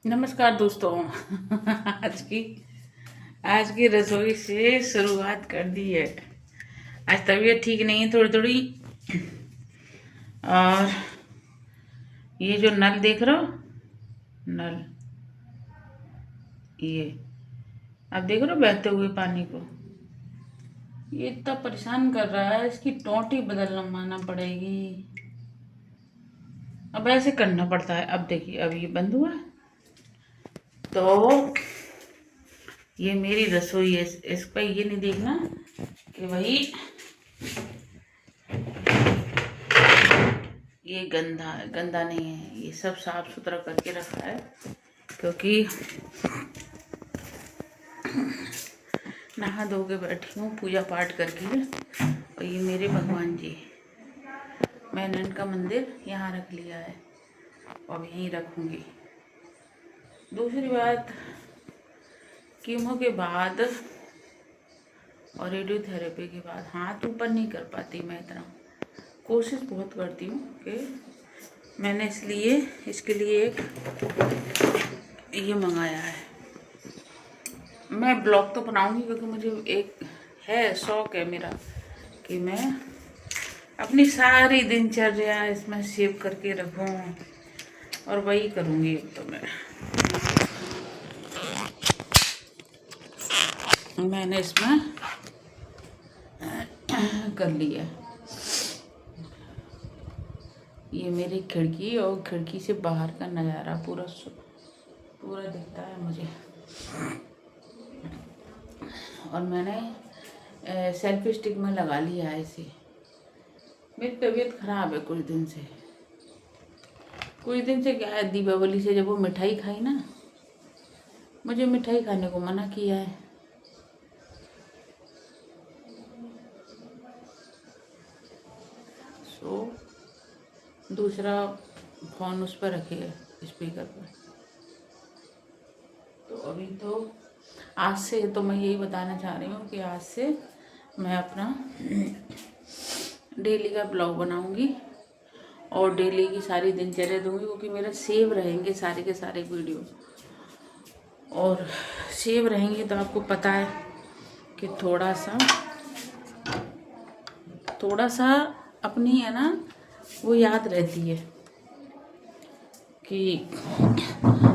नमस्कार दोस्तों। आज की रसोई से शुरुआत कर दी है। आज तबीयत ठीक नहीं है थोड़ी थोड़ी। और ये जो नल देख रहे हो, नल, ये आप देख रहे हो बहते हुए पानी को, ये इतना परेशान कर रहा है। इसकी टोंटी बदलवाना पड़ेगी। अब ऐसे करना पड़ता है। अब देखिए, अब ये बंद हुआ तो ये मेरी रसोई है। इस पर ये नहीं देखना कि भाई ये गंदा है। गंदा नहीं है, ये सब साफ सुथरा करके रखा है। क्योंकि नहा धो के बैठी हूँ पूजा पाठ करके। और ये मेरे भगवान जी, मैंने इनका मंदिर यहाँ रख लिया है और यहीं रखूँगी। दूसरी बात, कीमो के बाद और रेडियोथेरेपी के बाद हाथ ऊपर नहीं कर पाती मैं इतना। कोशिश बहुत करती हूँ कि मैंने इसके लिए एक ये मंगाया है। मैं ब्लॉग तो बनाऊंगी क्योंकि मुझे एक है शौक है मेरा कि मैं अपनी सारी दिनचर्या इसमें सेव करके रखूं। और वही करूँगी। अब तो मैंने इसमें कर लिया। ये मेरी खिड़की और खिड़की से बाहर का नज़ारा पूरा दिखता है मुझे। और मैंने सेल्फी स्टिक में लगा लिया है इसे। मेरी तबीयत ख़राब है कुछ दिन से। क्या है, दीपावली से जब वो मिठाई खाई ना, मुझे मिठाई खाने को मना किया है। दूसरा फ़ोन उस पर रखे है, स्पीकर पर। तो अभी तो आज से तो मैं यही बताना चाह रही हूँ कि आज से मैं अपना डेली का ब्लॉग बनाऊँगी और डेली की सारी दिनचर्या दूँगी, क्योंकि मेरा सेव रहेंगे सारे के सारे वीडियो। और सेव रहेंगे तो आपको पता है कि थोड़ा सा अपनी है ना, वो याद रहती है कि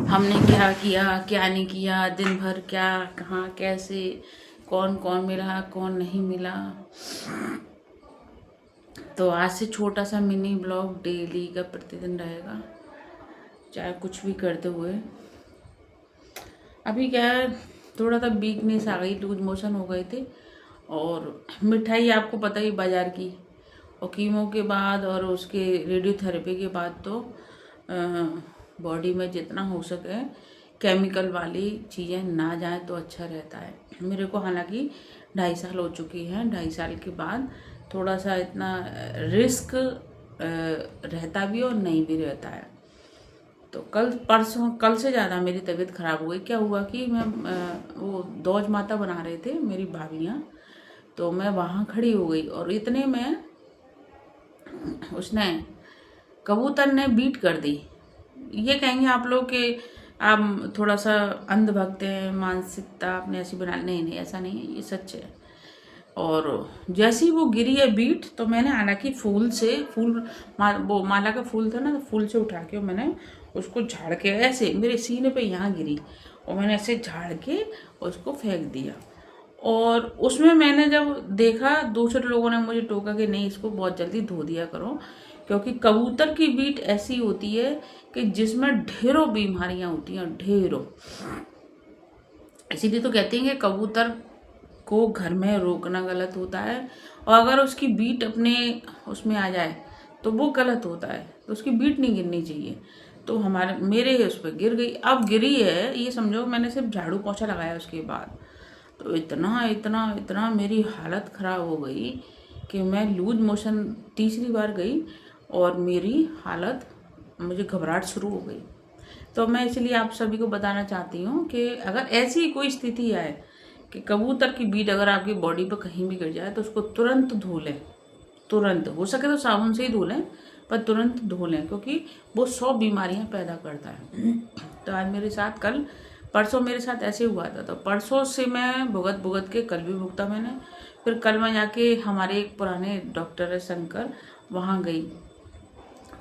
हमने क्या किया क्या नहीं किया, दिन भर क्या कहाँ कैसे, कौन कौन मिला कौन नहीं मिला। तो आज से छोटा सा मिनी ब्लॉग डेली का प्रतिदिन रहेगा, चाहे कुछ भी करते हुए। अभी क्या है, थोड़ा सा वीकनेस आ गई, लूज मोशन हो गए थे। और मिठाई आपको पता ही बाज़ार की, और कीमो के बाद और उसके रेडियोथेरेपी के बाद तो बॉडी में जितना हो सके केमिकल वाली चीज़ें ना जाए तो अच्छा रहता है। मेरे को हालांकि 2.5 साल हो चुकी हैं। 2.5 साल के बाद थोड़ा सा इतना रिस्क रहता भी और नहीं भी रहता है। तो कल से ज़्यादा मेरी तबीयत ख़राब हो गई। क्या हुआ कि मैं वो दौज माता बना रहे थे मेरी भाभियाँ, तो मैं वहाँ खड़ी हो गई और इतने में उसने कबूतर ने बीट कर दी। ये कहेंगे आप लोग कि आप थोड़ा सा अंधभक्त हैं, मानसिकता अपने ऐसी बना। नहीं, ऐसा नहीं है, ये सच है। और जैसे ही वो गिरी है बीट, तो मैंने हालांकि वो माला का फूल था ना, तो फूल से उठा के मैंने उसको झाड़ के ऐसे मेरे सीने पे यहाँ गिरी, और मैंने ऐसे झाड़ के उसको फेंक दिया। और उसमें मैंने जब देखा, दूसरे लोगों ने मुझे टोका कि नहीं, इसको बहुत जल्दी धो दिया करो, क्योंकि कबूतर की बीट ऐसी होती है कि जिसमें ढेरों बीमारियां होती हैं, ढेरों। इसीलिए तो कहते हैं कि कबूतर को घर में रोकना गलत होता है, और अगर उसकी बीट अपने उसमें आ जाए तो वो गलत होता है। तो उसकी बीट नहीं गिरनी चाहिए। तो मेरे उस पर गिर गई। अब गिरी है, ये समझो मैंने सिर्फ झाड़ू पोछा लगाया उसके बाद, तो इतना मेरी हालत ख़राब हो गई कि मैं लूज मोशन तीसरी बार गई और मेरी हालत, मुझे घबराहट शुरू हो गई। तो मैं इसलिए आप सभी को बताना चाहती हूँ कि अगर ऐसी कोई स्थिति आए कि कबूतर की बीट अगर आपकी बॉडी पर कहीं भी गिर जाए, तो उसको तुरंत धो लें। तुरंत हो सके तो साबुन से ही धो लें, पर तुरंत धो लें, क्योंकि वो 100 बीमारियां पैदा करता है। तो आज मेरे साथ परसों मेरे साथ ऐसे हुआ था, तो परसों से मैं भुगत के कल भी भुगता मैंने। फिर कल मैं जाके हमारे एक पुराने डॉक्टर है शंकर, वहाँ गई,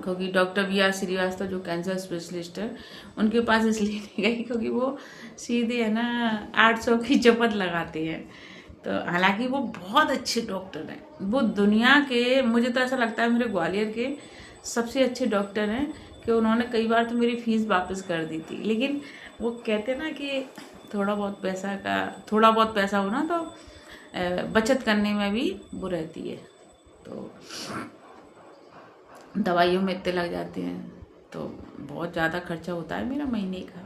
क्योंकि डॉक्टर VR श्रीवास्तव जो कैंसर स्पेशलिस्ट है उनके पास इसलिए नहीं गई क्योंकि वो सीधे है ना 800 की चपत लगाते हैं। तो हालांकि वो बहुत अच्छे डॉक्टर हैं, वो दुनिया के, मुझे तो ऐसा लगता है मेरे ग्वालियर के सबसे अच्छे डॉक्टर हैं, कि उन्होंने कई बार तो मेरी फीस वापस कर दी थी। लेकिन वो कहते ना कि थोड़ा बहुत पैसा हो ना तो बचत करने में भी वो रहती है। तो दवाइयों में इतने लग जाते हैं, तो बहुत ज़्यादा खर्चा होता है मेरा महीने का।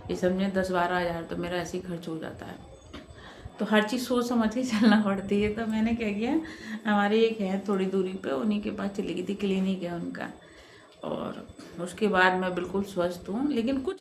ये समझे 10-12 हज़ार तो मेरा ऐसे ही खर्च हो जाता है। तो हर चीज़ सोच समझ के चलना पड़ती है। तो मैंने क्या किया, हमारे एक है थोड़ी दूरी पे, उन्हीं के पास चली गई थी, क्लिनिक है उनका। और उसके बाद मैं बिल्कुल स्वस्थ हूँ, लेकिन कुछ